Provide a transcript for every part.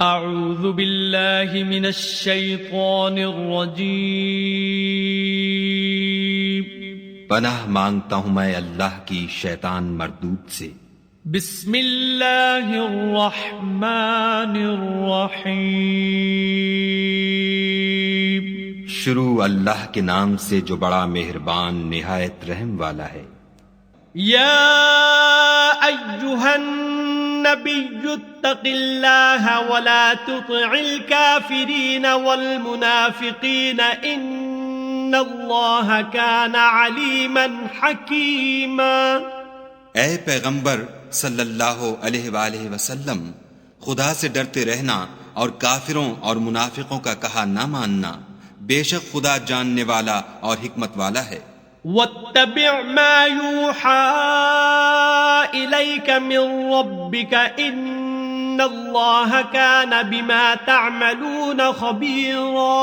اعوذ باللہ من الشیطان الرجیم پناہ مانگتا ہوں میں اللہ کی شیطان مردود سے۔ بسم اللہ الرحمن الرحیم شروع اللہ کے نام سے جو بڑا مہربان نہایت رحم والا ہے۔ یا ایہا النبی اتق اللہ ولا تطع الكافرین والمنافقین ان اللہ کان علیما حکیما۔ اے پیغمبر صلی اللہ علیہ وآلہ وسلم، خدا سے ڈرتے رہنا اور کافروں اور منافقوں کا کہا نہ ماننا، بے شک خدا جاننے والا اور حکمت والا ہے۔ واتبع ما یوحى الیک من ربک ان اللہ کان بما تعملون خبیرا۔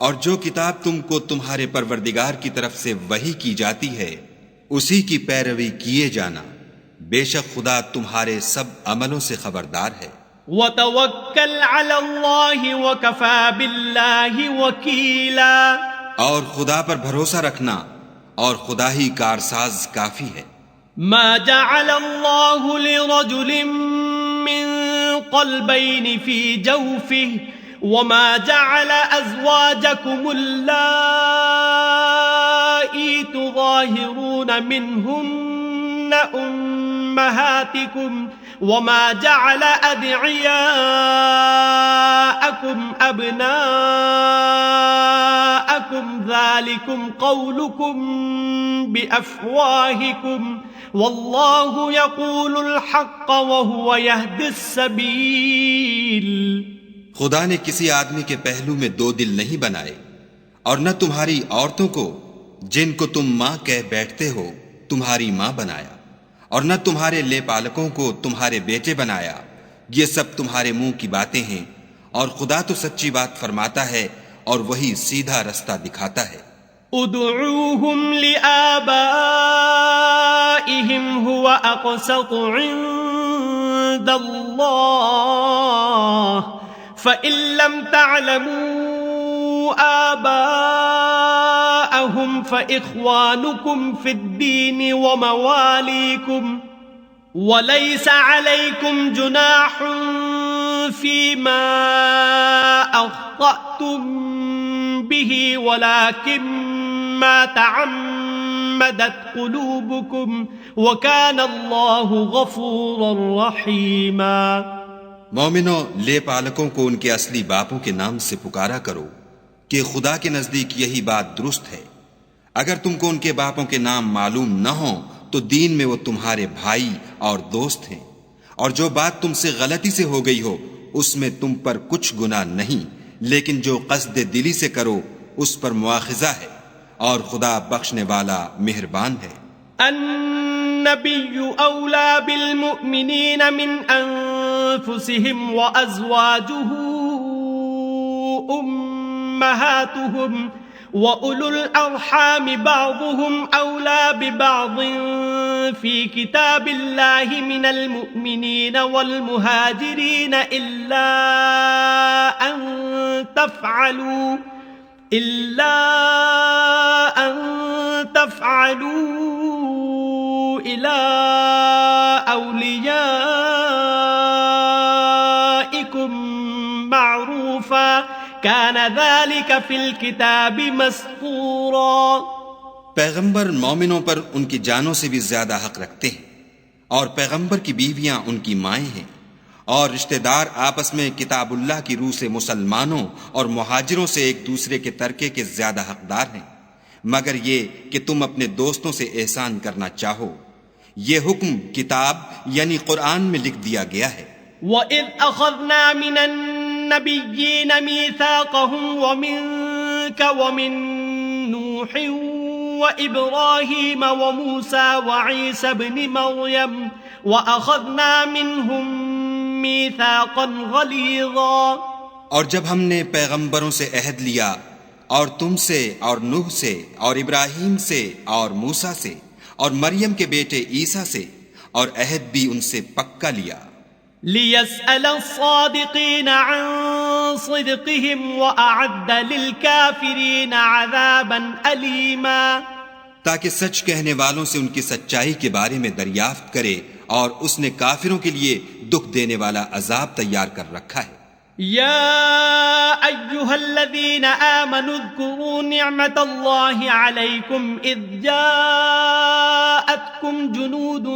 اور جو کتاب تم کو تمہارے پروردگار کی طرف سے وحی کی جاتی ہے اسی کی پیروی کیے جانا، بے شک خدا تمہارے سب عملوں سے خبردار ہے۔ وتوکل علی اللہ وکفی باللہ وکیلا۔ اور خدا پر بھروسہ رکھنا اور خدا ہی کارساز کافی ہے۔ ما جعل اللہ لرجل من قلبین فی جوفہ وما جعل ازواجکم اللائی تظاہرون منہن امہاتکم وما جعل ادعیاءکم ابناءکم ذالکم قولکم بافواہکم واللہ یقول الحق وہو یہدی السبیل۔ خدا نے کسی آدمی کے پہلو میں دو دل نہیں بنائے، اور نہ تمہاری عورتوں کو جن کو تم ماں کہہ بیٹھتے ہو تمہاری ماں بنایا، اور نہ تمہارے لے پالکوں کو تمہارے بیٹے بنایا۔ یہ سب تمہارے منہ کی باتیں ہیں، اور خدا تو سچی بات فرماتا ہے اور وہی سیدھا رستہ دکھاتا ہے۔ ادعوهم لآبائهم هو اقسط عند اللہ فإن لم تعلموا آباءهم فإخوانكم في الدين ومواليكم وليس عليكم جناح فيما أخطأتم به ولكن ما تعمدت قلوبكم وكان الله غفورا رحيما۔ مومنوں، لے پالکوں کو ان کے اصلی باپوں کے نام سے پکارا کرو کہ خدا کے نزدیک یہی بات درست ہے۔ اگر تم کو ان کے باپوں کے نام معلوم نہ ہوں تو دین میں وہ تمہارے بھائی اور دوست ہیں، اور جو بات تم سے غلطی سے ہو گئی ہو اس میں تم پر کچھ گناہ نہیں، لیکن جو قصد دلی سے کرو اس پر مواخذہ ہے، اور خدا بخشنے والا مہربان ہے۔ النبی اولا بالمؤمنین من انفسهم وازواجه امہاتهم وَأُولُو الْأَرْحَامِ بَعْضُهُمْ أَوْلَى بِبَعْضٍ فِي كِتَابِ اللَّهِ مِنَ الْمُؤْمِنِينَ وَالْمُهَاجِرِينَ إِلَّا أَن تَفْعَلُوا إِلَى أَوْلِيَائِكُمْ مَعْرُوفًا كَانَ ذَلِكَ فِي الْكِتَابِ مَسْطُورًا۔ پیغمبر مومنوں پر ان کی جانوں سے بھی زیادہ حق رکھتے ہیں، اور پیغمبر کی بیویاں ان کی مائیں ہیں، اور رشتہ دار آپس میں کتاب اللہ کی روح سے مسلمانوں اور مہاجروں سے ایک دوسرے کے ترکے کے زیادہ حقدار ہیں، مگر یہ کہ تم اپنے دوستوں سے احسان کرنا چاہو۔ یہ حکم کتاب یعنی قرآن میں لکھ دیا گیا ہے۔ وَإِذْ أَخَذْنَا مِنَ النَّبِيِّينَ مِيثَاقَهُمْ وَمِنْكَ وَمِنْ نُوحٍ وَإِبْرَاهِيمَ وَمُوسَى وَعِيسَى ابْنِ مَرْيَمَ وَأَخَذْنَا مِنْهُمْ مِيثَاقًا غَلِيظًا۔ اور جب ہم نے پیغمبروں سے عہد لیا، اور تم سے اور نوح سے اور ابراہیم سے اور موسیٰ سے اور مریم کے بیٹے عیسیٰ سے، اور عہد بھی ان سے پکا لیا۔ ليسأل الصادقين عن صدقهم وأعد للكافرين عذابا أليما، تاکہ سچ کہنے والوں سے ان کی سچائی کے بارے میں دریافت کرے، اور اس نے کافروں کے لیے دکھ دینے والا عذاب تیار کر رکھا ہے۔ يا أيها الذين آمنوا اذكروا نعمة الله عليكم إذ جاءتكم جنود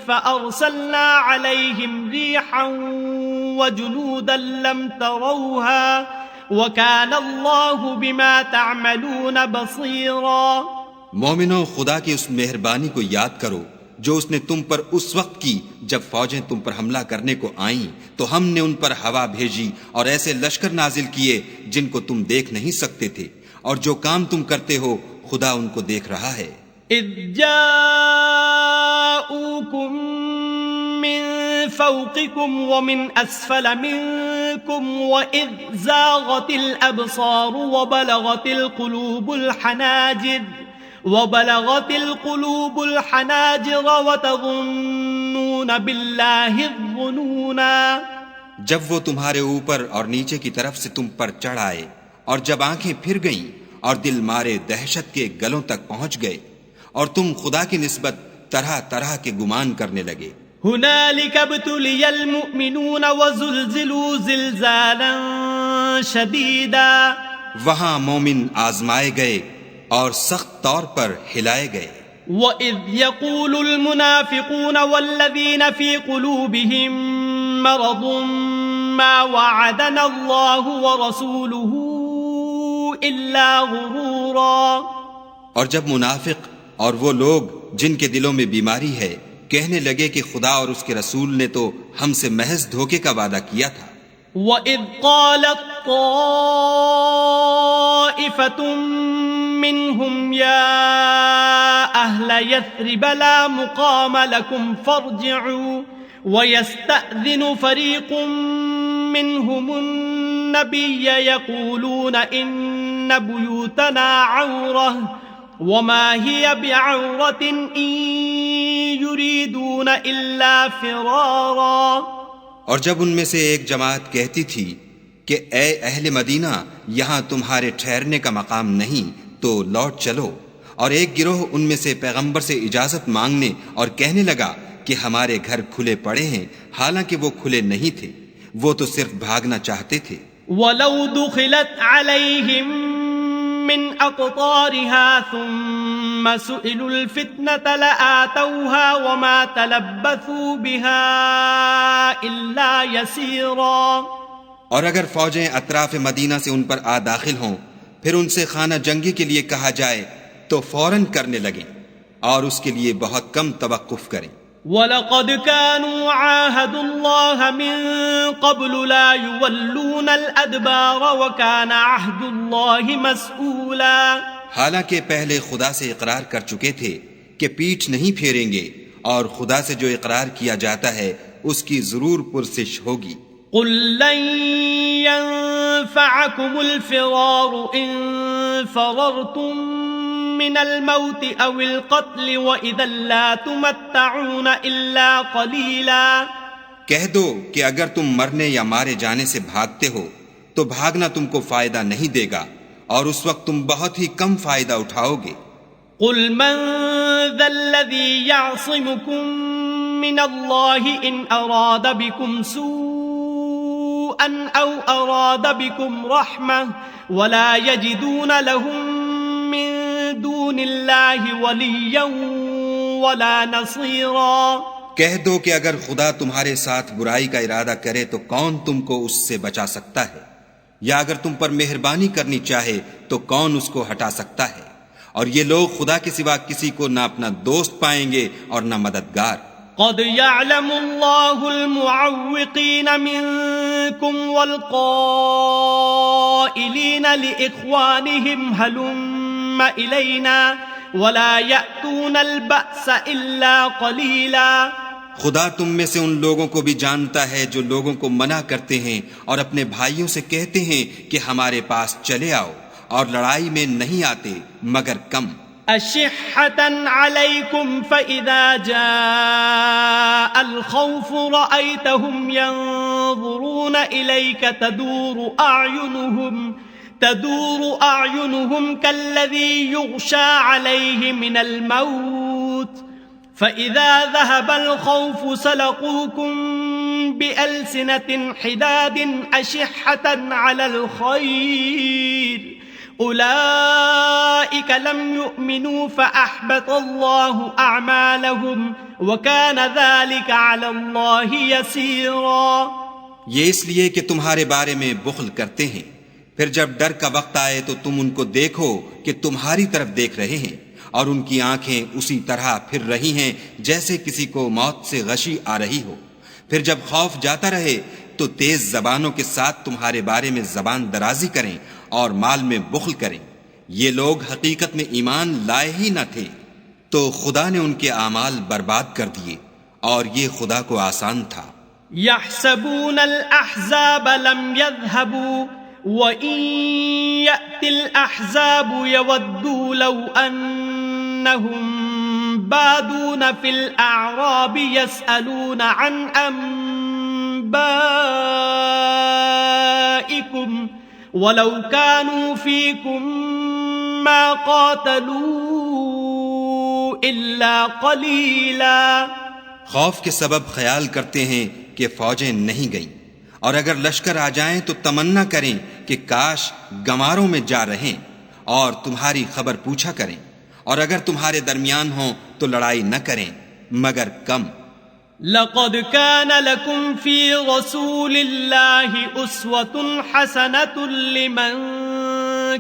فأرسلنا عليهم ريحا وجنودا لم تروها وكان الله بما تعملون بصيرا۔ مومنو، خدا کی اس مہربانی کو یاد کرو جو اس نے تم پر اس وقت کی جب فوجیں تم پر حملہ کرنے کو آئیں تو ہم نے ان پر ہوا بھیجی اور ایسے لشکر نازل کیے جن کو تم دیکھ نہیں سکتے تھے، اور جو کام تم کرتے ہو خدا ان کو دیکھ رہا ہے۔ اذ جاءوكم من فوقكم ومن اسفل منكم واذ زاغت الابصار وبلغت القلوب الحناجر وتظنون بالله الظنونا۔ جب وہ تمہارے اوپر اور نیچے کی طرف سے تم پر چڑھ آئے، اور جب آنکھیں پھر گئیں اور دل مارے دہشت کے گلوں تک پہنچ گئے، اور تم خدا کی نسبت طرح طرح کے گمان کرنے لگے۔ هنالك ابتلي المؤمنون وزلزلوا زلزالا شديدا، وہاں مومن آزمائے گئے اور سخت طور پر ہلائے گئے۔ وَإِذْ يَقُولُ الْمُنَافِقُونَ وَالَّذِينَ فِي قُلُوبِهِم مَّرَضٌ مَّا وَعَدَنَا اللَّهُ وَرَسُولُهُ إِلَّا غُرُورًا۔ اور جب منافق اور وہ لوگ جن کے دلوں میں بیماری ہے کہنے لگے کہ خدا اور اس کے رسول نے تو ہم سے محض دھوکے کا وعدہ کیا تھا۔ وَإِذْ قَالَتْ طَائِفَةٌ منهم يا أهل يثرب لا مقام لكم فارجعوا ويستأذن فريق منهم النبي يقولون إن بيوتنا عورة وما هي بعورة إن يريدون إلا فرارا۔ اور جب ان میں سے ایک جماعت کہتی تھی کہ اے اہل مدینہ، یہاں تمہارے ٹھہرنے کا مقام نہیں تو لوٹ چلو، اور ایک گروہ ان میں سے پیغمبر سے اجازت مانگنے اور کہنے لگا کہ ہمارے گھر کھلے پڑے ہیں، حالانکہ وہ کھلے نہیں تھے، وہ تو صرف بھاگنا چاہتے تھے۔ وَلَوْ دُخِلَتْ عَلَيْهِمْ مِنْ أَقْطَارِهَا ثُمَّ سُئِلُوا الْفِتْنَةَ لَآتَوْهَا وَمَا تَلَبَّثُوا بِهَا إِلَّا يَسِيرًا۔ اور اگر فوجیں اطراف مدینہ سے ان پر آ داخل ہوں، پھر ان سے خانہ جنگی کے لیے کہا جائے تو فوراً کرنے لگیں، اور اس کے لیے بہت کم توقف کریں۔ وَلَقَدْ كَانُوا عَاهَدُوا اللَّهَ مِن قَبْلُ لَا يُوَلُّونَ الْأَدْبَارَ وَكَانَ عَهْدُ اللَّهِ مَسْئُولًا۔ حالانکہ پہلے خدا سے اقرار کر چکے تھے کہ پیٹھ نہیں پھیریں گے، اور خدا سے جو اقرار کیا جاتا ہے اس کی ضرور پرسش ہوگی۔ قُل لَّن يَنفَعَكُمُ الْفِرَارُ إِن فَرَرْتُم مِّنَ الْمَوْتِ أَوِ الْقَتْلِ وَإِذًا لَّا تُمَتَّعُونَ إِلَّا قَلِيلًا۔ کہہ دو کہ اگر تم مرنے یا مارے جانے سے بھاگتے ہو تو بھاگنا تم کو فائدہ نہیں دے گا، اور اس وقت تم بہت ہی کم فائدہ اٹھاؤ گے۔ قُلْ مَن ذَا الَّذِي يَعْصِمُكُم مِّنَ اللَّهِ إِنْ أَرَادَ بِكُمْ سُوءًا أَوْ أَرَادَ بِكُمْ رَحْمَةً وَلَا يَجِدُونَ لَهُم مِّن دُونِ اللَّهِ وَلِيًّا وَلَا نَصِيرًا۔ کہہ دو کہ اگر خدا تمہارے ساتھ برائی کا ارادہ کرے تو کون تم کو اس سے بچا سکتا ہے، یا اگر تم پر مہربانی کرنی چاہے تو کون اس کو ہٹا سکتا ہے؟ اور یہ لوگ خدا کے سوا کسی کو نہ اپنا دوست پائیں گے اور نہ مددگار۔ قد يعلم الله المعوقين منكم والقائلين لإخوانهم هلم إلينا ولا يأتون البأس إلا قليلا۔ خدا تم میں سے ان لوگوں کو بھی جانتا ہے جو لوگوں کو منع کرتے ہیں اور اپنے بھائیوں سے کہتے ہیں کہ ہمارے پاس چلے آؤ، اور لڑائی میں نہیں آتے مگر کم۔ أشحة عليكم فإذا جاء الخوف رأيتهم ينظرون إليك تدور أعينهم كالذي يغشى عليه من الموت فإذا ذهب الخوف سلقوكم بألسنة حداد أشحة على الخير أولئك لم يؤمنوا فأحبط الله أعمالهم وكان ذلك على الله يسيرا. یہ اس لیے کہ تمہارے بارے میں بخل کرتے ہیں، پھر جب ڈر کا وقت آئے تو تم ان کو دیکھو کہ تمہاری طرف دیکھ رہے ہیں اور ان کی آنکھیں اسی طرح پھر رہی ہیں جیسے کسی کو موت سے غشی آ رہی ہو. پھر جب خوف جاتا رہے تو تیز زبانوں کے ساتھ تمہارے بارے میں زبان درازی کریں اور مال میں بخل کریں. یہ لوگ حقیقت میں ایمان لائے ہی نہ تھے، تو خدا نے ان کے اعمال برباد کر دیے، اور یہ خدا کو آسان تھا. يحسبون الأحزاب لم يذهبوا وإن يأتي الأحزاب يودوا لو أنهم بادون في الأعراب يسألون عن أنبائكم ولو كانوا فيكم ما قاتلوا إلا قليلا. خوف کے سبب خیال کرتے ہیں کہ فوجیں نہیں گئیں، اور اگر لشکر آ جائیں تو تمنا کریں کہ کاش گماروں میں جا رہیں اور تمہاری خبر پوچھا کریں، اور اگر تمہارے درمیان ہوں تو لڑائی نہ کریں مگر کم. لقد كان لكم في رسول الله أسوة حسنة لمن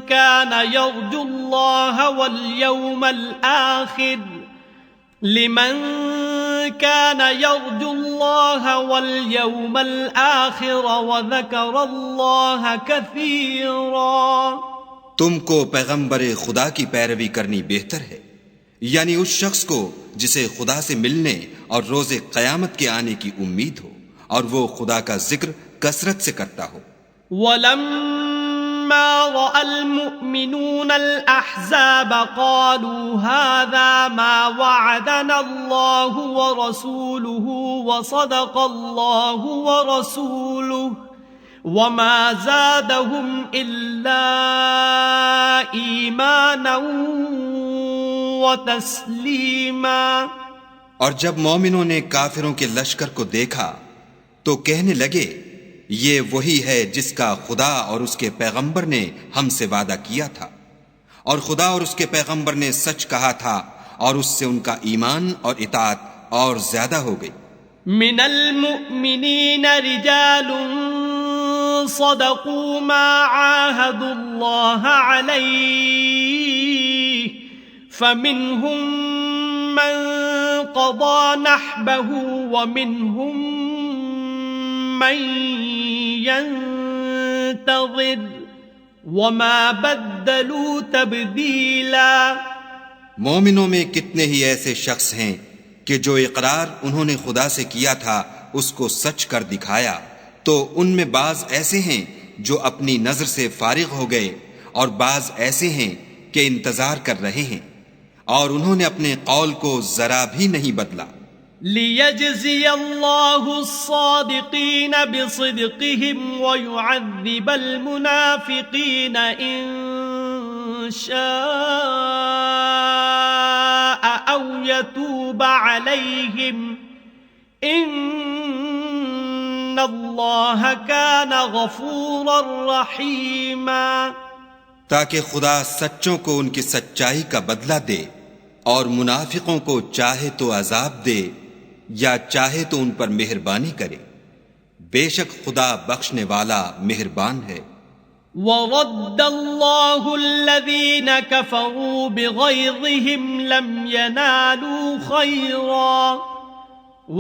كان يرجو الله واليوم الآخر وذكر الله كثيرا. تم کو پیغمبر خدا کی پیروی کرنی بہتر ہے، یعنی اس شخص کو جسے خدا سے ملنے اور روز قیامت کے آنے کی امید ہو، اور وہ خدا کا ذکر کثرت سے کرتا ہو. وَلَمَّا رَأَى الْمُؤْمِنُونَ الْأَحْزَابَ قَالُوا هَذَا مَا وَعَدَنَا اللَّهُ وَرَسُولُهُ وَصَدَقَ اللَّهُ وَرَسُولُهُ وَمَا زَادَهُمْ إِلَّا إِيمَانًا وَتَسْلِيمًا. اور جب مومنوں نے کافروں کے لشکر کو دیکھا تو کہنے لگے یہ وہی ہے جس کا خدا اور اس کے پیغمبر نے ہم سے وعدہ کیا تھا، اور خدا اور اس کے پیغمبر نے سچ کہا تھا، اور اس سے ان کا ایمان اور اطاعت اور زیادہ ہو گئی. من المؤمنین رجال صدقوا ما عاهدوا الله عليه فمنهم من قضى نحبه ومنهم من ينتظر وما بدلوا تبديلا. مومنوں میں کتنے ہی ایسے شخص ہیں کہ جو اقرار انہوں نے خدا سے کیا تھا اس کو سچ کر دکھایا، تو ان میں بعض ایسے ہیں جو اپنی نظر سے فارغ ہو گئے، اور بعض ایسے ہیں کہ انتظار کر رہے ہیں، اور انہوں نے اپنے قول کو ذرا بھی نہیں بدلا. لِيَجْزِيَ اللَّهُ الصَّادِقِينَ بِصِدْقِهِمْ وَيُعَذِّبَ الْمُنَافِقِينَ إِن شَاءَ أَوْ يَتُوبَ عَلَيْهِمْ إِنَّ اللَّهَ كَانَ غَفُورًا رَحِيمًا. تاکہ خدا سچوں کو ان کی سچائی کا بدلہ دے، اور منافقوں کو چاہے تو عذاب دے یا چاہے تو ان پر مہربانی کرے. بے شک خدا بخشنے والا مہربان ہے. وَرَدَّ اللَّهُ الَّذِينَ كَفَرُوا بِغَيْظِهِمْ لَمْ يَنَالُوا خَيْرًا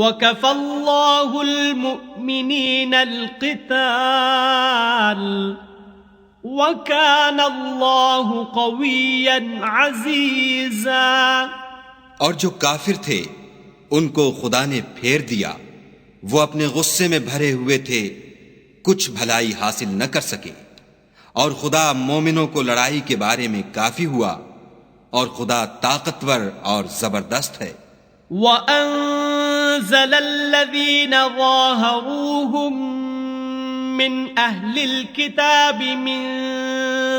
وَكَفَى اللَّهُ الْمُؤْمِنِينَ الْقِتَالَ وَكَانَ اللَّهُ قَوِيًّا عَزِيزًا. اور جو کافر تھے ان کو خدا نے پھیر دیا، وہ اپنے غصے میں بھرے ہوئے تھے، کچھ بھلائی حاصل نہ کر سکے، اور خدا مومنوں کو لڑائی کے بارے میں کافی ہوا، اور خدا طاقتور اور زبردست ہے. وَأَنزَلَ الَّذِينَ ظَاهَرُوهُم مِّنْ أَهْلِ الْكِتَابِ مِنْ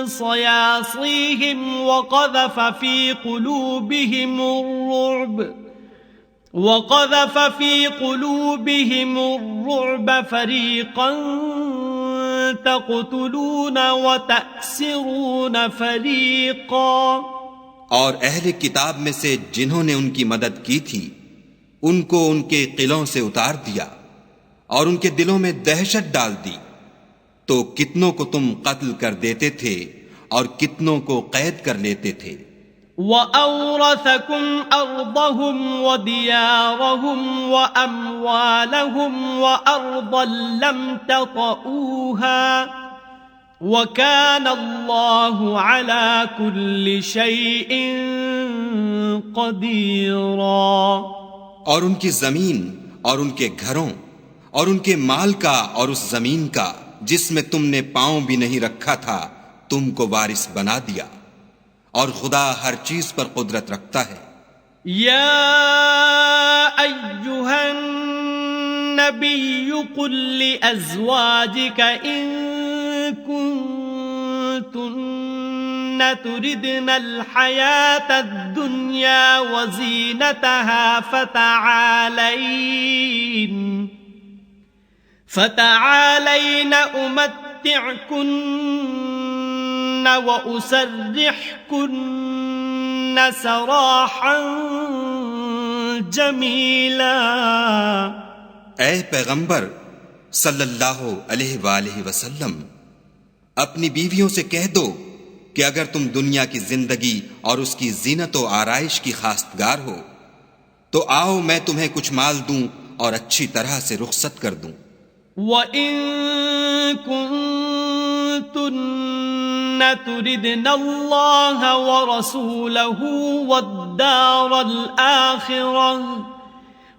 صَيَاصِيهِمْ وَقَذَفَ فِي قُلُوبِهِمُ الرُّعْبَ فَرِيقًا تَقْتُلُونَ وَتَأْسِرُونَ فَرِيقًا. اور اہل کتاب میں سے جنہوں نے ان کی مدد کی تھی ان کو ان کے قلعوں سے اتار دیا اور ان کے دلوں میں دہشت ڈال دی، تو کتنوں کو تم قتل کر دیتے تھے اور کتنوں کو قید کر لیتے تھے. وَأَوْرَثَكُمْ أَرْضَهُمْ وَدِيَارَهُمْ وَأَمْوَالَهُمْ وَأَرْضًا لَّمْ تَطَئُوهَا وَكَانَ اللَّهُ عَلَى كُلِّ شَيْءٍ قَدِيرًا. اور ان کی زمین اور ان کے گھروں اور ان کے مال کا اور اس زمین کا جس میں تم نے پاؤں بھی نہیں رکھا تھا تم کو وارث بنا دیا، اور خدا ہر چیز پر قدرت رکھتا ہے. یا ایھا النبی قل لأزواجک ان کنتن تردن الحیاة الدنیا وزینتها فتعالین امتعکن وأسرحكن سراحا جمیلا. اے پیغمبر صلی اللہ علیہ وآلہ وسلم، اپنی بیویوں سے کہہ دو کہ اگر تم دنیا کی زندگی اور اس کی زینت و آرائش کی خواستگار ہو تو آؤ میں تمہیں کچھ مال دوں اور اچھی طرح سے رخصت کر دوں. وَإِن كُنتُنَّ تُرِدْنَ اللَّهَ وَرَسُولَهُ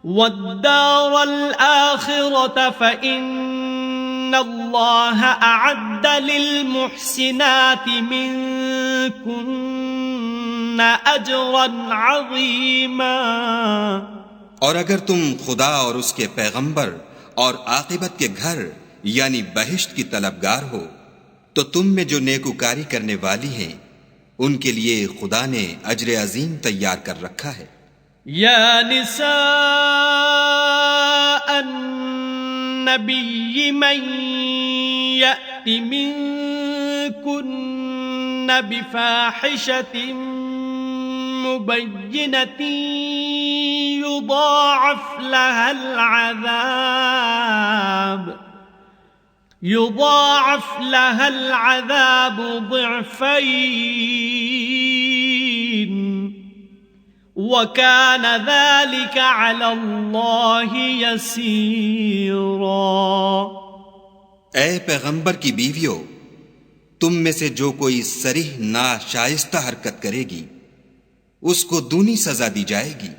وَالدَّارَ الْآخِرَةَ فَإِنَّ اللَّهَ أَعَدَّ لِلْمُحْسِنَاتِ مِنكُنَّ أَجْرًا عَظِيمًا. اور اگر تم خدا اور اس کے پیغمبر اور عاقبت کے گھر یعنی بہشت کی طلبگار ہو تو تم میں جو نیکوکاری کرنے والی ہیں ان کے لیے خدا نے اجر عظیم تیار کر رکھا ہے. یا نساء النبی من یأت منکن بفاحشة مبینة يضاعف لها العذاب ضعفين وكان ذلك على الله يسيرا. اے پیغمبر کی بیویوں، تم میں سے جو کوئی صریح ناشائستہ حرکت کرے گی اس کو دونی سزا دی جائے گی،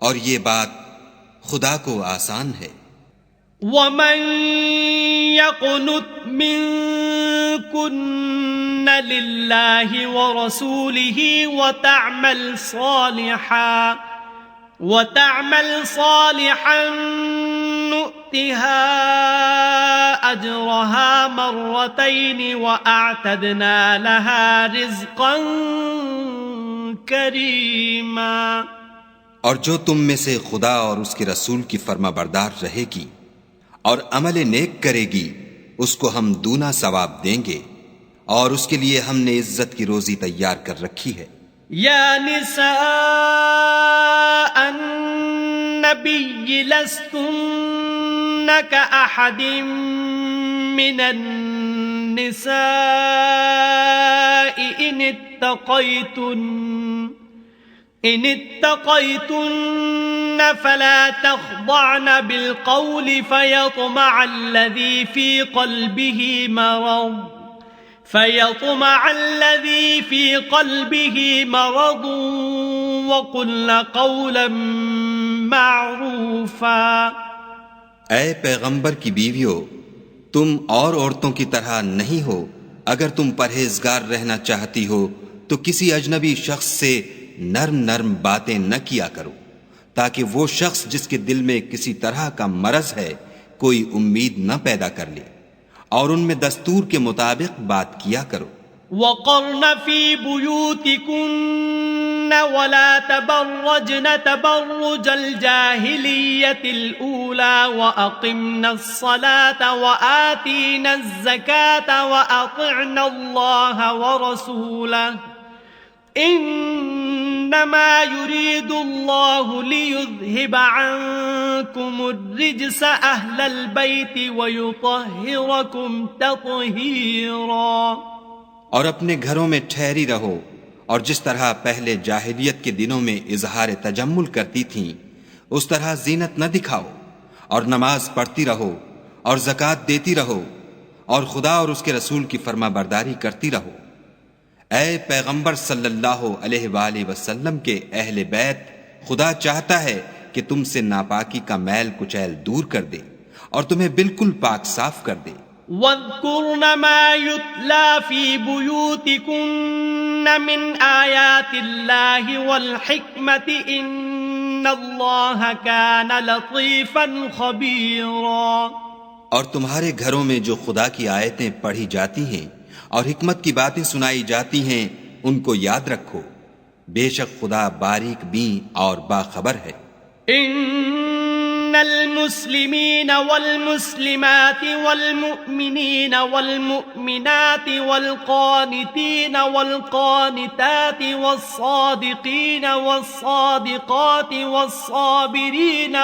اور یہ بات خدا کو آسان ہے. وَمَن يَقْنُتْ مِنكُنَّ لِلَّهِ وَرَسُولِهِ وَتَعْمَلْ صَالِحًا نُؤْتِهَا أَجْرَهَا مَرَّتَيْنِ وَأَعْتَدْنَا لَهَا رِزْقًا كَرِيمًا. اور جو تم میں سے خدا اور اس کے رسول کی فرما بردار رہے گی اور عمل نیک کرے گی اس کو ہم دونا ثواب دیں گے، اور اس کے لیے ہم نے عزت کی روزی تیار کر رکھی ہے. یا نساء النبی لستن کأحد من النساء ان اتقيتن فلا تخضعن بالقول فيطمع الذي في قلبه مرض وقلن قولا معروفا. اے پیغمبر کی بیویوں، تم اور عورتوں کی طرح نہیں ہو. اگر تم پرہیزگار رہنا چاہتی ہو تو کسی اجنبی شخص سے نرم نرم باتیں نہ کیا کرو، تاکہ وہ شخص جس کے دل میں کسی طرح کا مرض ہے کوئی امید نہ پیدا کر لے، اور ان میں دستور کے مطابق بات کیا کرو۔ وقرن في بيوتكن ولا تبرجن تبرج الجاهلية الأولى وأقمنا الصلاة وآتينا الزكاة وأطعنا الله ورسوله إنما يريد الله ليذهب عنكم الرجس أهل البيت ويطهركم تطهيرا۔ اور اپنے گھروں میں ٹھہری رہو، اور جس طرح پہلے جاہلیت کے دنوں میں اظہار تجمل کرتی تھیں اس طرح زینت نہ دکھاؤ، اور نماز پڑھتی رہو اور زکوٰۃ دیتی رہو، اور خدا اور اس کے رسول کی فرما برداری کرتی رہو۔ اے پیغمبر صلی اللہ علیہ وآلہ وسلم کے اہل بیت، خدا چاہتا ہے کہ تم سے ناپاکی کا میل کچیل دور کر دے اور تمہیں بالکل پاک صاف کر دے۔ وَاذْكُرْنَ مَا يُتْلَى فِي بُيُوتِكُنَّ مِنْ آيَاتِ اللَّهِ وَالْحِكْمَةِ إِنَّ اللَّهَ كَانَ لَطِيفًا خَبِيرًا۔ اور تمہارے گھروں میں جو خدا کی آیتیں پڑھی جاتی ہیں اور حکمت کی باتیں سنائی جاتی ہیں ان کو یاد رکھو، بے شک خدا باریک بین اور باخبر ہے۔ ان المسلمین والمسلمات والمؤمنین والمؤمنات والقانتین والقانتات والصادقین والصادقات والصابرین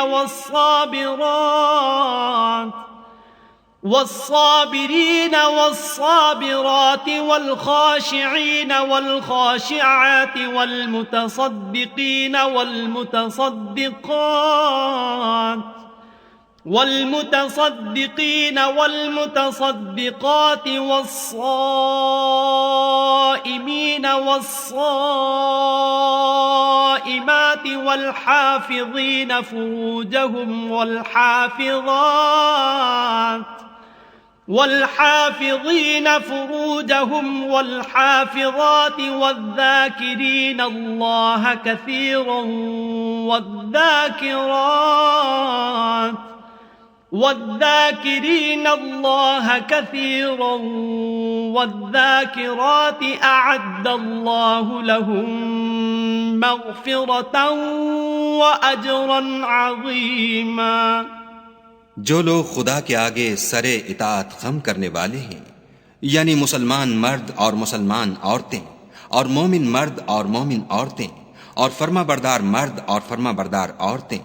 والصابرين والصابرات والخاشعين والخاشعات والمتصدقين والمتصدقات والصائمين والصائمات والحافظين فروجهم والحافظات والذاكرين الله كثيرا والذاكرات أعد الله لهم مغفرة وأجرا عظيما۔ جو لوگ خدا کے آگے سر اطاعت خم کرنے والے ہیں، یعنی مسلمان مرد اور مسلمان عورتیں، اور مومن مرد اور مومن عورتیں، اور فرما بردار مرد اور فرما بردار عورتیں،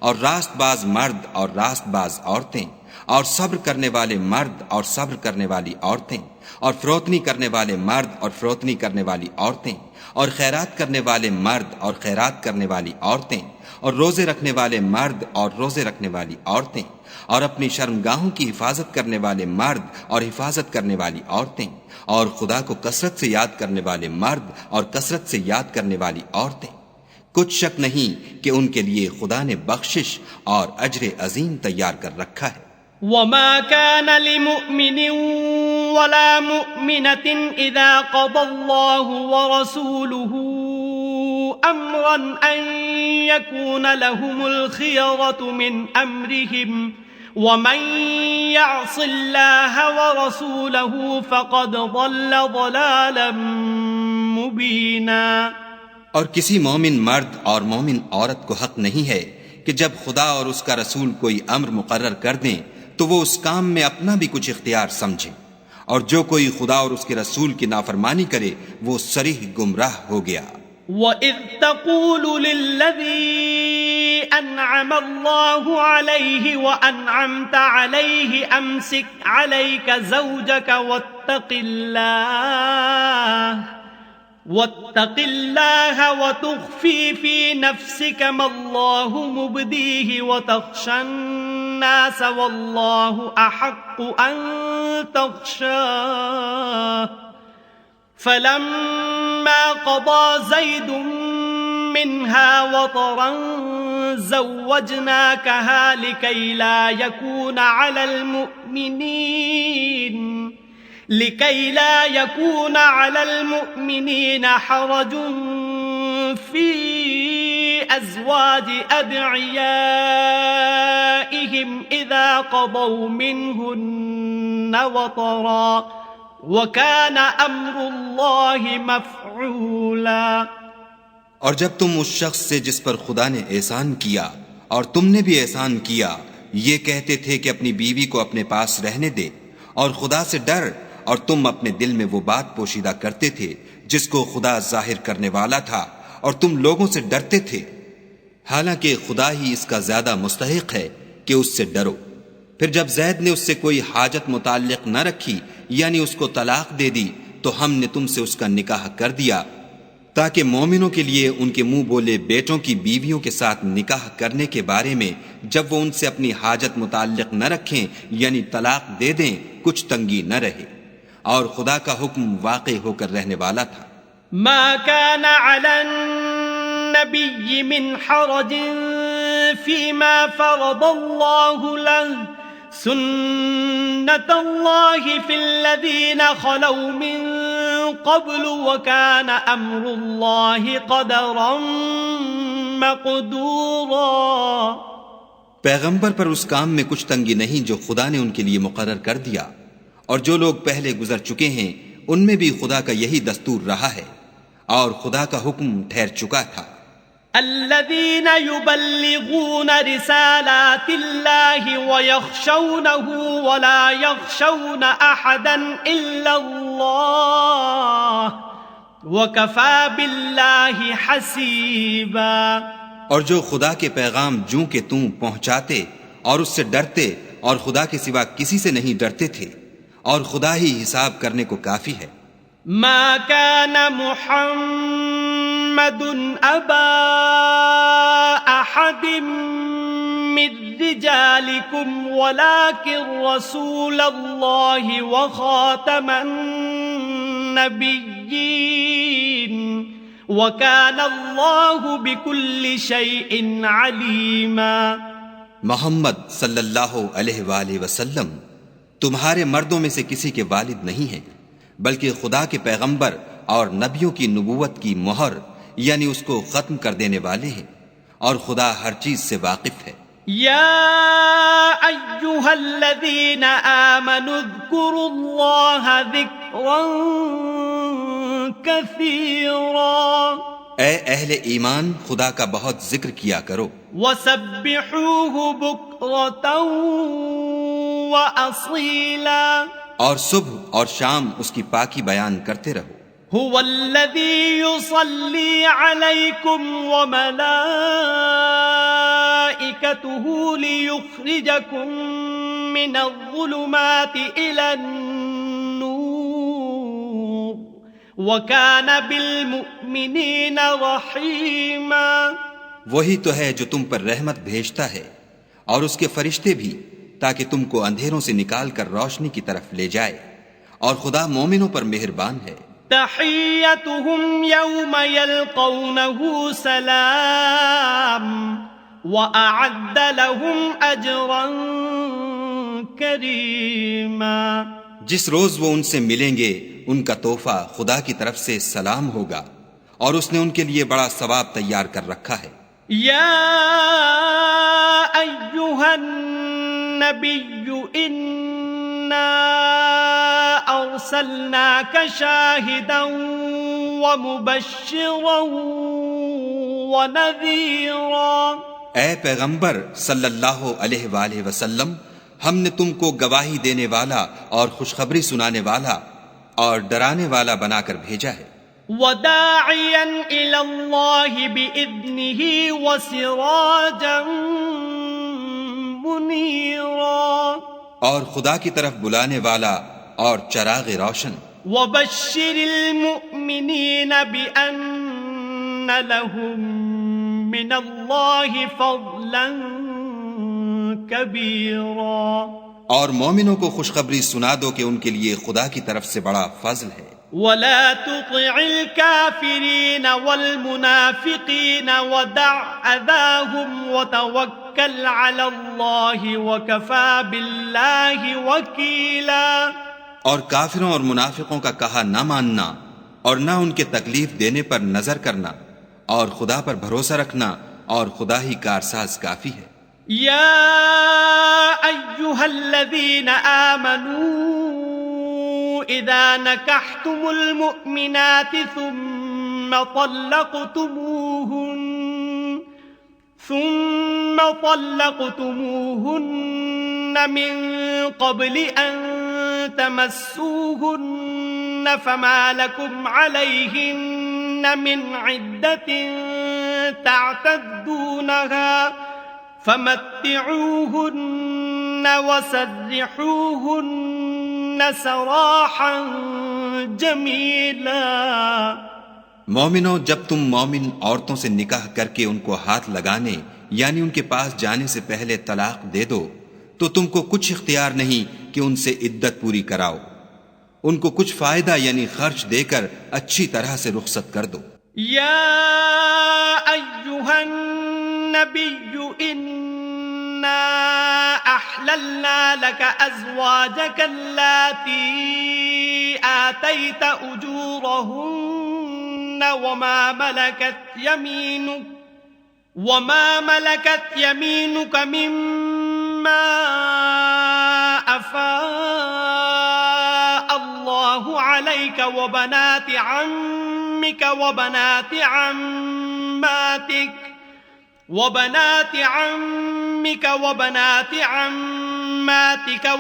اور راست باز مرد اور راست باز عورتیں، اور صبر کرنے والے مرد اور صبر کرنے والی عورتیں، اور فروتنی کرنے والے مرد اور فروتنی کرنے والی عورتیں، اور خیرات کرنے والے مرد اور خیرات کرنے والی عورتیں، اور روزے رکھنے والے مرد اور روزے رکھنے والی عورتیں، اور اپنی شرمگاہوں کی حفاظت کرنے والے مرد اور حفاظت کرنے والی عورتیں، اور خدا کو کثرت سے یاد کرنے والے مرد اور کثرت سے یاد کرنے والی عورتیں۔ کچھ شک نہیں کہ ان کے لیے خدا نے بخشش اور اجر عظیم تیار کر رکھا ہے۔ وما كان لمؤمن ولا مؤمنة إذا قضى الله ورسوله أمرا أن يكون لهم الخيرة من أمرهم ومن يعص الله ورسوله فقد ضل ضلالا مبينا۔ اور کسی مومن مرد اور مومن عورت کو حق نہیں ہے کہ جب خدا اور اس کا رسول کوئی امر مقرر کر دیں تو وہ اس کام میں اپنا بھی کچھ اختیار سمجھے، اور جو کوئی خدا اور اس کے رسول کی نافرمانی کرے وہ صریح گمراہ ہو گیا۔ وَإِذْ تَقُولُ لِلَّذِي أَنْعَمَ اللَّهُ عَلَيْهِ وَأَنْعَمْتَ عَلَيْهِ أَمْسِكْ عَلَيْكَ زَوْجَكَ واتق الله وتخفي في نفسك ما الله مبديه وتخشى الناس والله أحق أن تخشاه فلما قضى زيد منها وطرا زوجناكها لكي لا يكون على المؤمنين لكي لا يكون على المؤمنين حرج في أزواج أدعيائهم إذا قضوا منهن وطرا وكان أمر الله مفعولا۔ اور جب تم اس شخص سے جس پر خدا نے احسان کیا اور تم نے بھی احسان کیا یہ کہتے تھے کہ اپنی بیوی کو اپنے پاس رہنے دے اور خدا سے ڈر، اور تم اپنے دل میں وہ بات پوشیدہ کرتے تھے جس کو خدا ظاہر کرنے والا تھا اور تم لوگوں سے ڈرتے تھے، حالانکہ خدا ہی اس کا زیادہ مستحق ہے کہ اس سے ڈرو۔ پھر جب زید نے اس سے کوئی حاجت متعلق نہ رکھی یعنی اس کو طلاق دے دی تو ہم نے تم سے اس کا نکاح کر دیا تاکہ مومنوں کے لیے ان کے منہ بولے بیٹوں کی بیویوں کے ساتھ نکاح کرنے کے بارے میں جب وہ ان سے اپنی حاجت متعلق نہ رکھیں یعنی طلاق دے دیں کچھ تنگی نہ رہے، اور خدا کا حکم واقع ہو کر رہنے والا تھا۔ ما كان على النبي من حرج فيما فرض الله له سنة الله في الذين خلوا من قبل وكان أمر الله قدرا مقدورا۔ پیغمبر پر اس کام میں کچھ تنگی نہیں جو خدا نے ان کے لیے مقرر کر دیا، اور جو لوگ پہلے گزر چکے ہیں ان میں بھی خدا کا یہی دستور رہا ہے اور خدا کا حکم ٹھہر چکا تھا۔ الذين يبلغون رسالات الله ويخشونه ولا يخشون أحدا إلا الله وكفى بالله حسيبا۔ اور جو خدا کے پیغام جوں کہ توں پہنچاتے اور اس سے ڈرتے اور خدا کے سوا کسی سے نہیں ڈرتے تھے، اور خدا ہی حساب کرنے کو کافی ہے۔ ما كان محمد أبا أحد من رجالكم ولكن رسول الله وخاتم النبيين وكان الله بكل شيء عليما۔ محمد صلی اللہ علیہ وآلہ وسلم تمہارے مردوں میں سے کسی کے والد نہیں ہیں، بلکہ خدا کے پیغمبر اور نبیوں کی نبوت کی مہر یعنی اس کو ختم کر دینے والے ہیں، اور خدا ہر چیز سے واقف ہے۔ یا ایھا الذین آمنوا اذکروا اللہ ذکرا کثیرا، اے اہل ایمان خدا کا بہت ذکر کیا کرو، وسبحوہ بکرۃ وأصیلا، اور صبح اور شام اس کی پاکی بیان کرتے رہو۔ هو الذی یصلی علیکم وملائکتہ لیخرجکم من الظلمات الی النور وکان بالمؤمنین رحیما۔ وہی تو ہے جو تم پر رحمت بھیجتا ہے اور اس کے فرشتے بھی، تاکہ تم کو اندھیروں سے نکال کر روشنی کی طرف لے جائے، اور خدا مومنوں پر مہربان ہے۔ تحیتهم یوم یلقونه سلام وأعد لهم اجرا کریما۔ جس روز وہ ان سے ملیں گے ان کا تحفہ خدا کی طرف سے سلام ہوگا، اور اس نے ان کے لیے بڑا ثواب تیار کر رکھا ہے۔ یا ایھا النبی انا ارسلناک شاہدا ومبشرا ونذیرا، اے پیغمبر صلی اللہ علیہ وآلہ وسلم ہم نے تم کو گواہی دینے والا اور خوشخبری سنانے والا اور ڈرانے والا بنا کر بھیجا ہے۔ وداعیا الی اللہ بإذنہ وسراجا منیرا، اور خدا کی طرف بلانے والا اور چراغ روشن۔ وبشر المؤمنین بأن لهم من اللہ فضلا کبیرا، اور مومنوں کو خوشخبری سنا دو کہ ان کے لیے خدا کی طرف سے بڑا فضل ہے۔ ولا تطع الكافرین والمنافقین ودع اذاهم وتوکل علی اللہ وکفى باللہ وکیلا۔ اور کافروں اور منافقوں کا کہا نہ ماننا اور نہ ان کے تکلیف دینے پر نظر کرنا اور خدا پر بھروسہ رکھنا اور خدا ہی کارساز کافی ہے۔ یا ایہا الذین آمنوا اذا نکحتم المؤمنات ثم طلقتموهن من قبل ان تمسوهن فما لكم عليهن من عدة تعتدونها فمتعوهن وسرحوهن سراحا جميلا۔ مومنوں، جب تم مومن عورتوں سے نکاح کر کے ان کو ہاتھ لگانے یعنی ان کے پاس جانے سے پہلے طلاق دے دو تو تم کو کچھ اختیار نہیں کہ ان سے عدت پوری کراؤ، ان کو کچھ فائدہ یعنی خرچ دے کر اچھی طرح سے رخصت کر دو۔ یا ایہا النبی انا احللنا لك ازواجك اللاتی آتیت اجورهن وما ملكت يمينك مما أفاء الله عليك وبنات عمك وبنات عماتك وبنات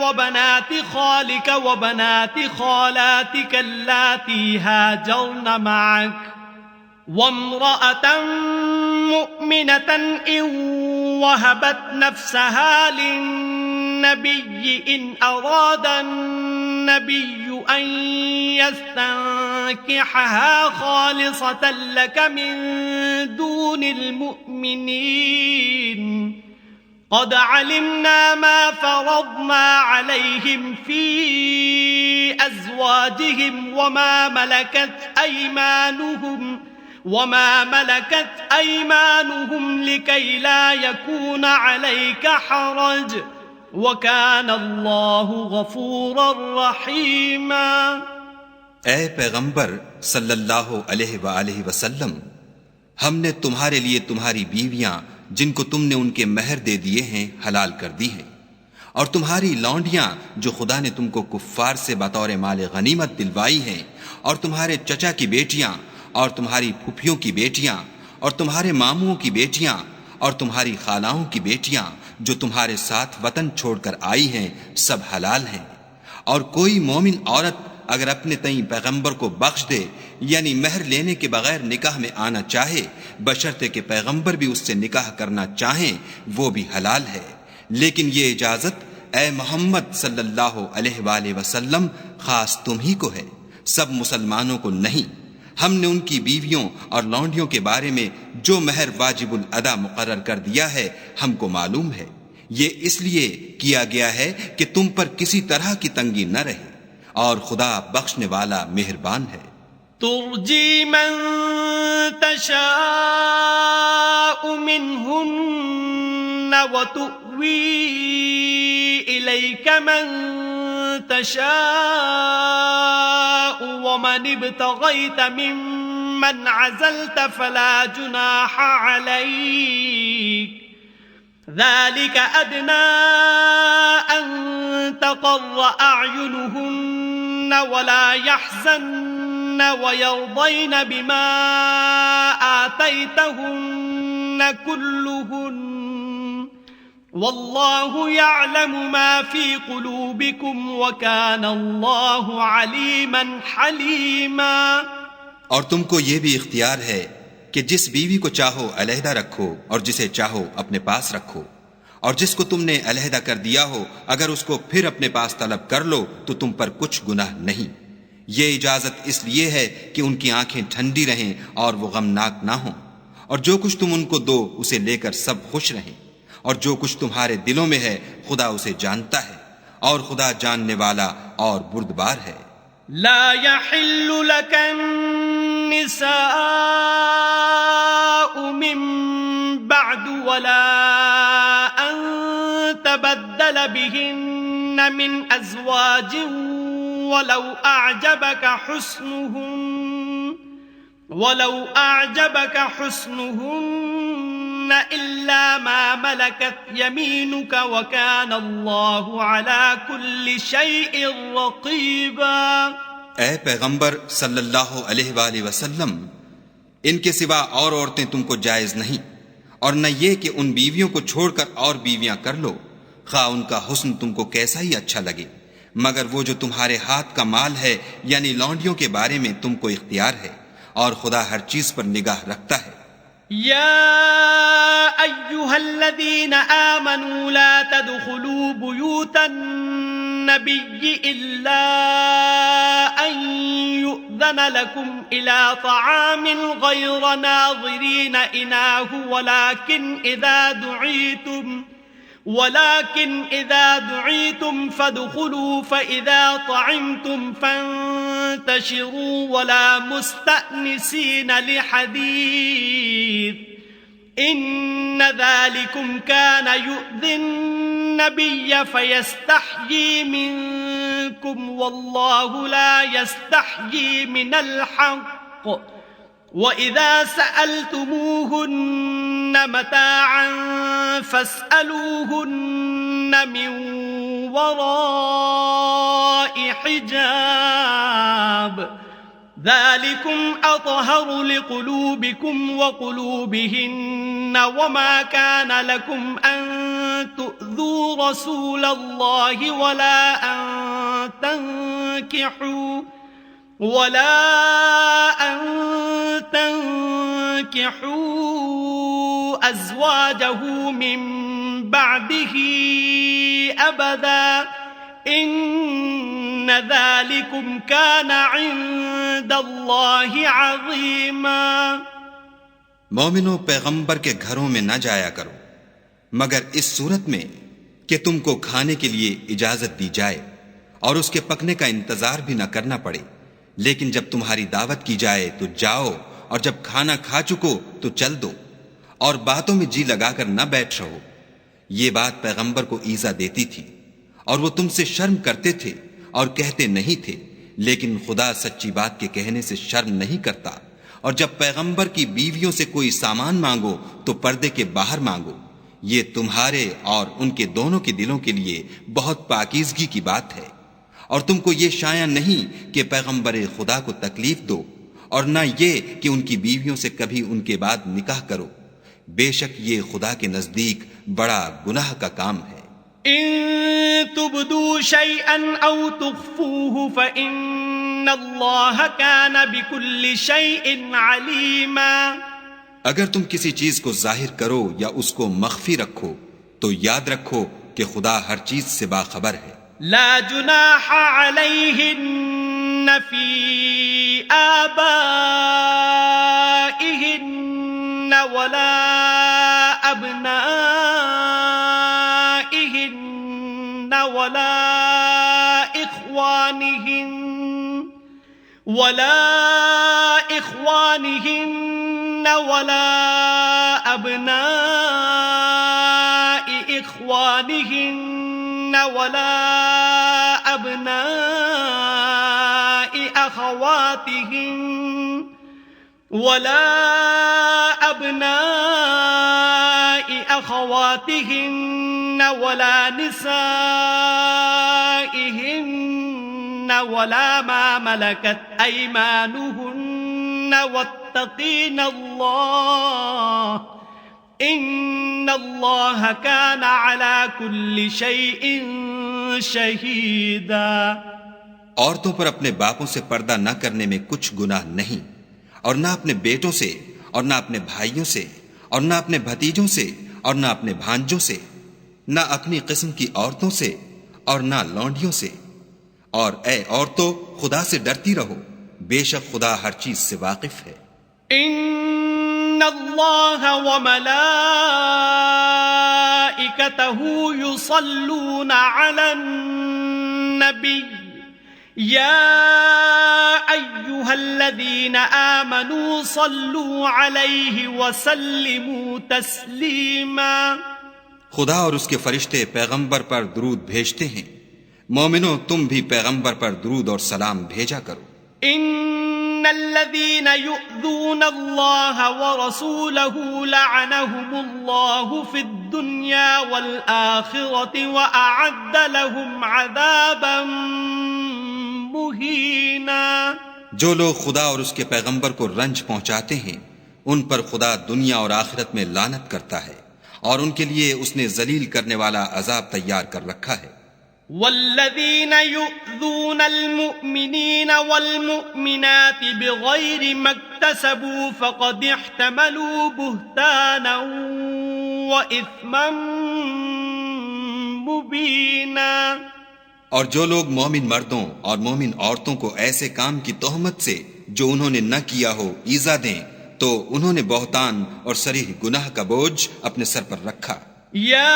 وبنات خالك وبنات خالاتك اللاتي هاجرن معك وامرأة مؤمنة إن وهبت نفسها للنبي إن أراد النبي أن يستنكحها خالصة لك من دون المؤمنين قد علمنا ما فرضنا عليهم في أزواجهم وما ملكت أيمانهم لكي لا يكون عليك حرج وكان الله غفورا رحيما۔ اے پیغمبر صلی اللہ علیہ وآلہ وسلم، ہم نے تمہارے لیے تمہاری بیویاں جن کو تم نے ان کے مہر دے دیے ہیں حلال کر دی ہیں، اور تمہاری لونڈیاں جو خدا نے تم کو کفار سے بطور مال غنیمت دلوائی ہیں، اور تمہارے چچا کی بیٹیاں اور تمہاری پھپھیوں کی بیٹیاں اور تمہارے ماموں کی بیٹیاں اور تمہاری خالاؤں کی بیٹیاں جو تمہارے ساتھ وطن چھوڑ کر آئی ہیں، سب حلال ہیں۔ اور کوئی مومن عورت اگر اپنے تئیں پیغمبر کو بخش دے یعنی مہر لینے کے بغیر نکاح میں آنا چاہے، بشرطے کہ پیغمبر بھی اس سے نکاح کرنا چاہیں، وہ بھی حلال ہے۔ لیکن یہ اجازت اے محمد صلی اللہ علیہ وآلہ وسلم خاص تم ہی کو ہے، سب مسلمانوں کو نہیں۔ ہم نے ان کی بیویوں اور لونڈیوں کے بارے میں جو مہر واجب الادا مقرر کر دیا ہے ہم کو معلوم ہے، یہ اس لیے کیا گیا ہے کہ تم پر کسی طرح کی تنگی نہ رہے، اور خدا بخشنے والا مہربان ہے۔ ترجی من تشاء منہن وتؤوی الیک من تشاء ومن ابتغیت ممن عزلت فلا جناح علیک ذلك أدنى أن تقر أعينهن ولا يحزن ويرضين بما آتيتهن كلهن والله يعلم ما في قلوبكم وكان الله عليما حليما۔ اور تم کو یہ بھی اختیار ہے کہ جس بیوی کو چاہو علیحدہ رکھو اور جسے چاہو اپنے پاس رکھو، اور جس کو تم نے علیحدہ کر دیا ہو اگر اس کو پھر اپنے پاس طلب کر لو تو تم پر کچھ گناہ نہیں۔ یہ اجازت اس لیے ہے کہ ان کی آنکھیں ٹھنڈی رہیں اور وہ غمناک نہ ہوں، اور جو کچھ تم ان کو دو اسے لے کر سب خوش رہیں، اور جو کچھ تمہارے دلوں میں ہے خدا اسے جانتا ہے، اور خدا جاننے والا اور بردبار ہے۔ لا يحل لك النساء من بعد ولا أن تبدل بهن من أزواج ولو أعجبك حسنهن إلا ما ملكت يمينك وكان الله على كل شيء رقيبا۔ اے پیغمبر صلی اللہ علیہ وآلہ وسلم، ان کے سوا اور عورتیں تم کو جائز نہیں، اور نہ یہ کہ ان بیویوں کو چھوڑ کر اور بیویاں کر لو، خواہ ان کا حسن تم کو کیسا ہی اچھا لگے، مگر وہ جو تمہارے ہاتھ کا مال ہے یعنی لونڈیوں کے بارے میں تم کو اختیار ہے، اور خدا ہر چیز پر نگاہ رکھتا ہے۔ یا ایھا الذین آمنوا لا تدخلوا بیوت النبی الا ان یؤذن لکم الى طعام غیر ناظرین اناہ ولكن إذا دعيتم فادخلوا فإذا طعمتم فانتشروا ولا مستأنسين لحديث إن ذلكم كان يؤذي النبي فيستحيي منكم والله لا يستحيي من الحق وَإِذَا سَأَلْتُمُوهُنَّ مَتَاعًا فَاسْأَلُوهُنَّ مِنْ وَرَاءِ حِجَابٍ ذَلِكُمْ أَطْهَرُ لِقُلُوبِكُمْ وَقُلُوبِهِنَّ وَمَا كَانَ لَكُمْ أَن تُؤْذُوا رَسُولَ اللَّهِ وَلَا أن تنكحوا أزواجه من بعده أبدا إن ذلكم كان عند الله عظيما۔ مومنو، پیغمبر کے گھروں میں نہ جایا کرو مگر اس صورت میں کہ تم کو کھانے کے لیے اجازت دی جائے اور اس کے پکنے کا انتظار بھی نہ کرنا پڑے، لیکن جب تمہاری دعوت کی جائے تو جاؤ، اور جب کھانا کھا چکو تو چل دو، اور باتوں میں جی لگا کر نہ بیٹھ رہو۔ یہ بات پیغمبر کو ایذا دیتی تھی، اور وہ تم سے شرم کرتے تھے اور کہتے نہیں تھے، لیکن خدا سچی بات کے کہنے سے شرم نہیں کرتا۔ اور جب پیغمبر کی بیویوں سے کوئی سامان مانگو تو پردے کے باہر مانگو، یہ تمہارے اور ان کے دونوں کے دلوں کے لیے بہت پاکیزگی کی بات ہے۔ اور تم کو یہ شایع نہیں کہ پیغمبر خدا کو تکلیف دو، اور نہ یہ کہ ان کی بیویوں سے کبھی ان کے بعد نکاح کرو، بے شک یہ خدا کے نزدیک بڑا گناہ کا کام ہے۔ ان تبدوا شيئا او تخفوه فإن الله كان بكل شيء عليما۔ اگر تم کسی چیز کو ظاہر کرو یا اس کو مخفی رکھو تو یاد رکھو کہ خدا ہر چیز سے باخبر ہے۔ لا جناح عليهن في آبائهن ولا أبنائهن ولا إخوانهن ولا أبناء إخوانهن ولا أبناء أخواتهن ولا أبناء أخواتهن ولا نسائهن ولا ما ملكت أيمانهن واتقين الله ان اللہ کان علی کل شیء شہیدا۔ عورتوں پر اپنے باپوں سے پردہ نہ کرنے میں کچھ گناہ نہیں، اور نہ اپنے بیٹوں سے، اور نہ اپنے بھائیوں سے، اور نہ اپنے بھتیجوں سے، اور نہ اپنے بھانجوں سے، نہ اپنی قسم کی عورتوں سے، اور نہ لونڈیوں سے۔ اور اے عورتوں، خدا سے ڈرتی رہو، بے شک خدا ہر چیز سے واقف ہے۔ ان اللہ وملائکتہ یصلون علی النبی یا ایہا الذین آمنوا صلوا علیہ وسلموا تسلیما۔ خدا اور اس کے فرشتے پیغمبر پر درود بھیجتے ہیں، مومنو تم بھی پیغمبر پر درود اور سلام بھیجا کرو. ان الذين يؤذون الله ورسوله لعنهم الله في الدنيا والآخرة وأعد لهم عذابا مهينا. جو لوگ خدا اور اس کے پیغمبر کو رنج پہنچاتے ہیں ان پر خدا دنیا اور آخرت میں لعنت کرتا ہے اور ان کے لیے اس نے ذلیل کرنے والا عذاب تیار کر رکھا ہے. والذین یؤذون المؤمنین والمؤمنات بغیر ما اکتسبوا فقد احتملوا بہتانا وإثما مبینا. اور جو لوگ مومن مردوں اور مومن عورتوں کو ایسے کام کی تہمت سے جو انہوں نے نہ کیا ہو ایذا دیں تو انہوں نے بہتان اور صریح گناہ کا بوجھ اپنے سر پر رکھا. یا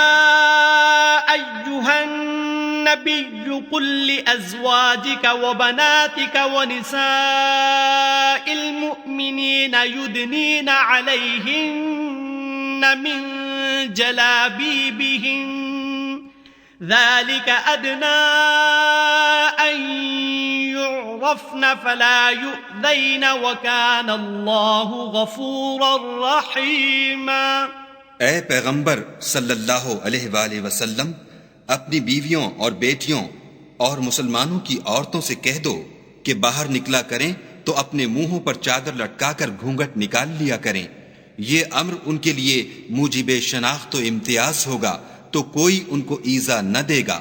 ایھا النبی قل لأزواجک وبناتک ونساء المؤمنین یدنین علیہن من جلابیبہن ذلك أدنى أن يعرفن فلا يؤذين وكان الله غفورا رحيما. اے پیغمبر صلی اللہ علیہ وآلہ وسلم اپنی بیویوں اور بیٹیوں اور مسلمانوں کی عورتوں سے کہہ دو کہ باہر نکلا کریں تو اپنے منہوں پر چادر لٹکا کر گھونگھٹ نکال لیا کریں. یہ امر ان کے لیے موجب شناخت و امتیاز ہوگا تو کوئی ان کو ایذا نہ دے گا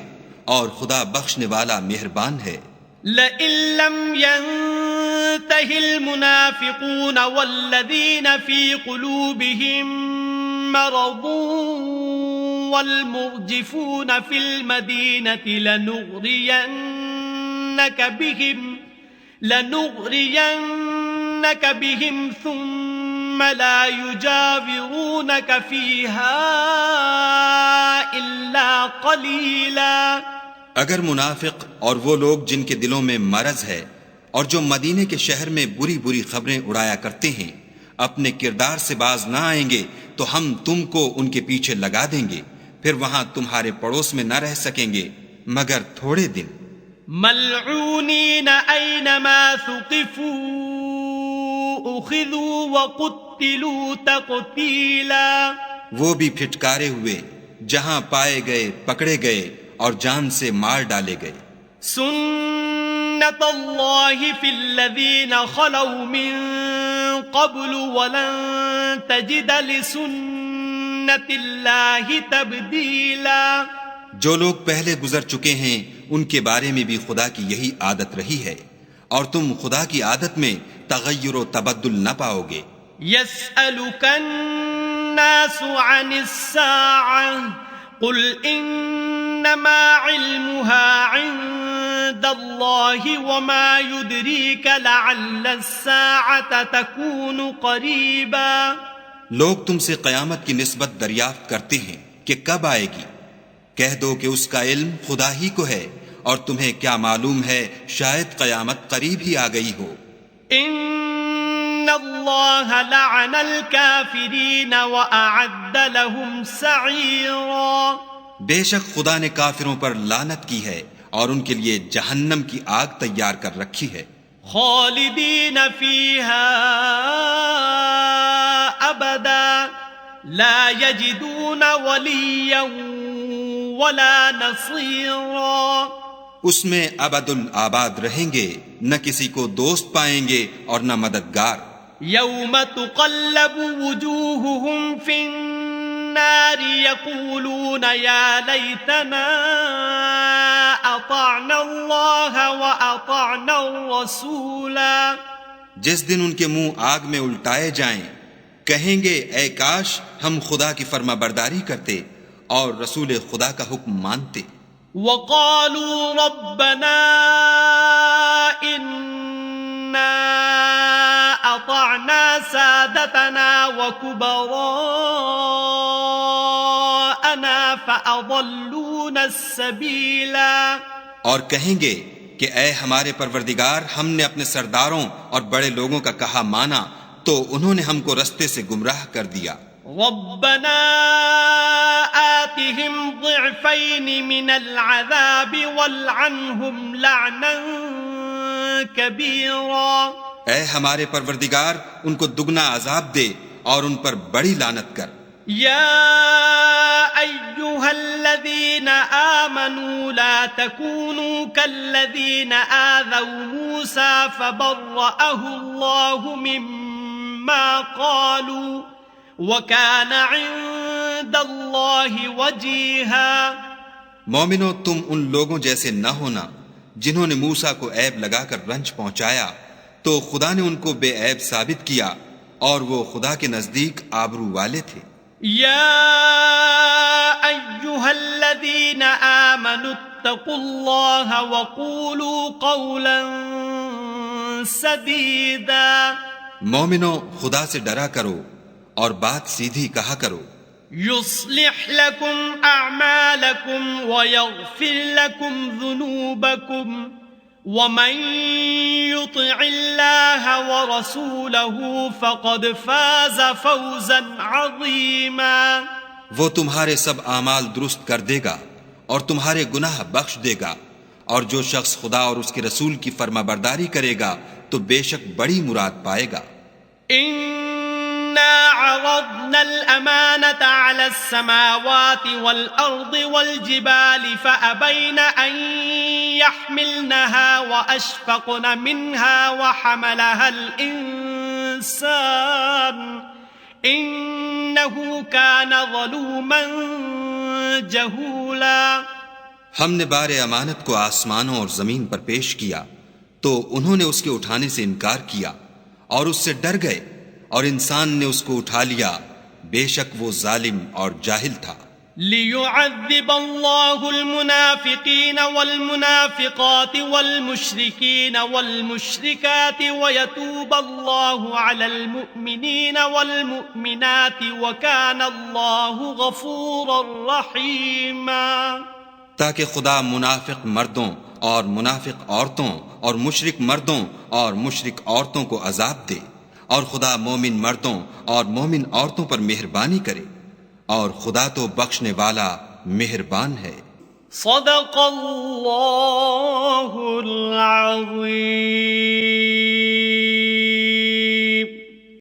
اور خدا بخشنے والا مہربان ہے. لَئِن لَّمْ يَنْتَهِ الْمُنَافِقُونَ وَالَّذِينَ فِي قُلُوبِهِم مَّرَضٌ وَالْمُرْجِفُونَ فِي الْمَدِينَةِ لَنُغْرِيَنَّكَ بِهِمْ ثُمَّ لَا يُجَاوِرُونَكَ فِيهَا إِلَّا قَلِيلًا. اگر منافق اور وہ لوگ جن کے دلوں میں مرض ہے اور جو مدینے کے شہر میں بری بری خبریں اڑایا کرتے ہیں اپنے کردار سے باز نہ آئیں گے تو ہم تم کو ان کے پیچھے لگا دیں گے پھر وہاں تمہارے پڑوس میں نہ رہ سکیں گے مگر تھوڑے دن. ملعونین اینما ثقفوا اخذوا وقتلوا تقتیلا. وہ بھی پھٹکارے ہوئے جہاں پائے گئے پکڑے گئے اور جان سے مار ڈالے گئے. سنت اللہ فی الذین خلوا من قبل ولن تجد لسنت اللہ تبدیلا. جو لوگ پہلے گزر چکے ہیں ان کے بارے میں بھی خدا کی یہی عادت رہی ہے اور تم خدا کی عادت میں تغیر و تبدل نہ پاؤ گے. یسألک الناس عن الساعة قل انما علمها عند اللہ وما يدریک لعل الساعة تکون قریبا. لوگ تم سے قیامت کی نسبت دریافت کرتے ہیں کہ کب آئے گی. کہہ دو کہ اس کا علم خدا ہی کو ہے اور تمہیں کیا معلوم ہے شاید قیامت قریب ہی آ گئی ہو. ان اللہ لعن الکافرین واعد لهم سعیرا. بے شک خدا نے کافروں پر لعنت کی ہے اور ان کے لیے جہنم کی آگ تیار کر رکھی ہے. خالدین فیہا ابدا لا یجدون ولیا ولا نصیرا. اس میں ابد الآباد رہیں گے نہ کسی کو دوست پائیں گے اور نہ مددگار. یوم تقلب وجوہہم فی النار یقولون یا لیتنا اطعنا اللہ واطعنا الرسولا. جس دن ان کے منہ آگ میں الٹائے جائیں کہیں گے اے کاش ہم خدا کی فرما برداری کرتے اور رسول خدا کا حکم مانتے. وقالوا ربنا انا اطعنا سادتنا وكبراءنا فاضلونا السبيلا. اور کہیں گے کہ اے ہمارے پروردگار ہم نے اپنے سرداروں اور بڑے لوگوں کا کہا مانا تو انہوں نے ہم کو رستے سے گمراہ کر دیا. ربنا آتهم ضعفين من العذاب والعنهم لعنا كبيرا. اے ہمارے پروردگار ان کو دگنا عذاب دے اور ان پر بڑی لعنت کر. يا أيها الذين آمنوا لا تكونوا كالذين آذوا موسى فبرأه الله مما قالوا وكان عند الله وجيها. مومنو تم ان لوگوں جیسے نہ ہونا جنہوں نے موسیٰ کو عیب لگا کر رنج پہنچایا تو خدا نے ان کو بے عیب ثابت کیا اور وہ خدا کے نزدیک آبرو والے تھے. يا أيها الذين آمنوا اتقوا الله وقولوا قولا سديدا. مومنو خدا سے ڈرا کرو اور بات سیدھی کہا کرو. يصلح لكم أعمالكم ويغفر لكم ذنوبكم ومن يطع الله ورسوله فقد فاز فوزا عظيما. وہ تمہارے سب اعمال درست کر دے گا اور تمہارے گناہ بخش دے گا، اور جو شخص خدا اور اس کے رسول کی فرما برداری کرے گا تو بے شک بڑی مراد پائے گا. إنا عرضنا الأمانة على السماوات والأرض والجبال فأبين أن يحملنها وأشفقن منها وحملها الإنسان إنه كان ظلوما جهولا. ہم نے بار امانت کو آسمانوں اور زمین پر پیش کیا تو انہوں نے اس کے اٹھانے سے انکار کیا اور اس سے ڈر گئے، اور انسان نے اس کو اٹھا لیا، بے شک وہ ظالم اور جاہل تھا. ليعذب الله المنافقين والمنافقات والمشركين والمشركات ويتوب الله على المؤمنين والمؤمنات وكان الله غفورا رحيما. تاکہ خدا منافق مردوں اور منافق عورتوں اور مشرک مردوں اور مشرک عورتوں کو عذاب دے، اور خدا مومن مردوں اور مومن عورتوں پر مہربانی کرے، اور خدا تو بخشنے والا مہربان ہے. صدق اللہ العظیم.